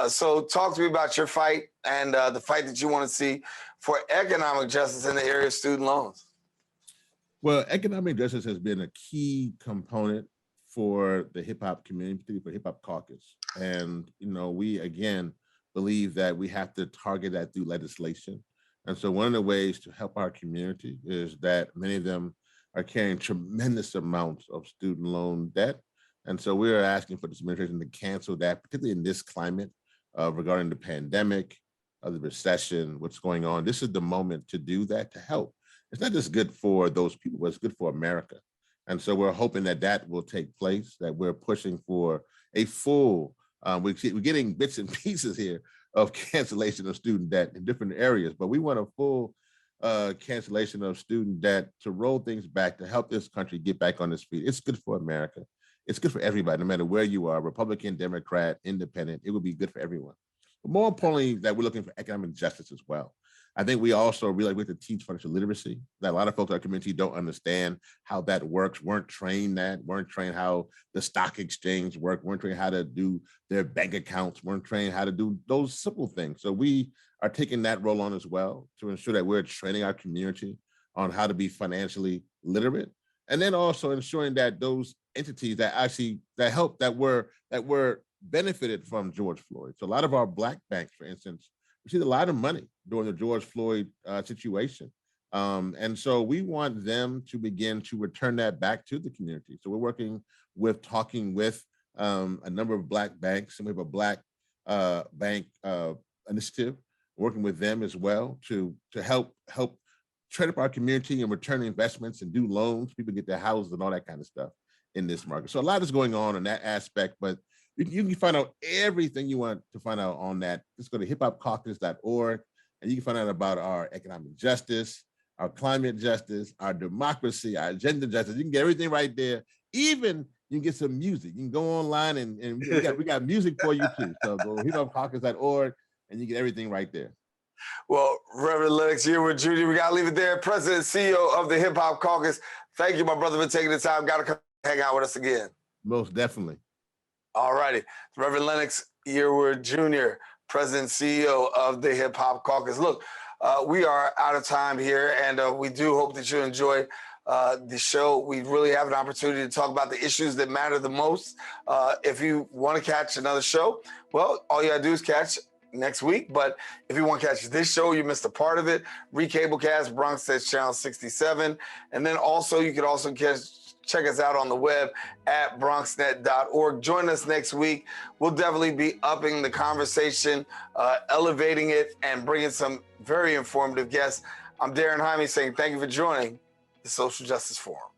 So talk to me about your fight and the fight that you want to see for economic justice in the area of student loans. Well, economic justice has been a key component for the hip hop community, particularly for Hip Hop Caucus. And, we, again, believe that we have to target that through legislation. And so one of the ways to help our community is that many of them are carrying tremendous amounts of student loan debt. And so we're asking for this administration to cancel that, particularly in this climate regarding the pandemic, the recession, what's going on. This is the moment to do that, to help. It's not just good for those people, but it's good for America. And so we're hoping that will take place, that we're pushing for a full, we're getting bits and pieces here of cancellation of student debt in different areas, but we want a full cancellation of student debt to roll things back, to help this country get back on its feet. It's good for America. It's good for everybody, no matter where you are, Republican, Democrat, Independent, it would be good for everyone. But more importantly, that we're looking for economic justice as well. I think we also really have to teach financial literacy, that a lot of folks in our community don't understand how that works, weren't trained how the stock exchange work, weren't trained how to do their bank accounts, weren't trained how to do those simple things. So we are taking that role on as well to ensure that we're training our community on how to be financially literate. And then also ensuring that those entities that were benefited from George Floyd. So a lot of our Black banks, for instance, received a lot of money during the George Floyd situation. And so we want them to begin to return that back to the community. So we're talking with a number of Black banks, and we have a Black bank initiative, working with them as well to help train up our community and return investments and do loans, people get their houses and all that kind of stuff in this market. So a lot is going on in that aspect, but you can find out everything you want to find out on that. Just go to hiphopcaucus.org, and you can find out about our economic justice, our climate justice, our democracy, our gender justice. You can get everything right there. Even you can get some music. You can go online and we got music for you too. So go to hiphopcaucus.org, and you get everything right there. Well, Reverend Lennox Yearwood Jr., we got to leave it there. President and CEO of the Hip Hop Caucus. Thank you, my brother, for taking the time. Got to come hang out with us again. Most definitely. All righty. Reverend Lennox Yearwood Jr., President and CEO of the Hip Hop Caucus. Look, we are out of time here, and we do hope that you enjoy the show. We really have an opportunity to talk about the issues that matter the most. If you want to catch another show, well, all you got to do is catch next week. But if you want to catch this show, you missed a part of it, Recablecast, BronxNet Channel 67. And then also, you can also check us out on the web at BronxNet.org. Join us next week. We'll definitely be upping the conversation, elevating it, and bringing some very informative guests. I'm Daren Jaime saying thank you for joining the Social Justice Forum.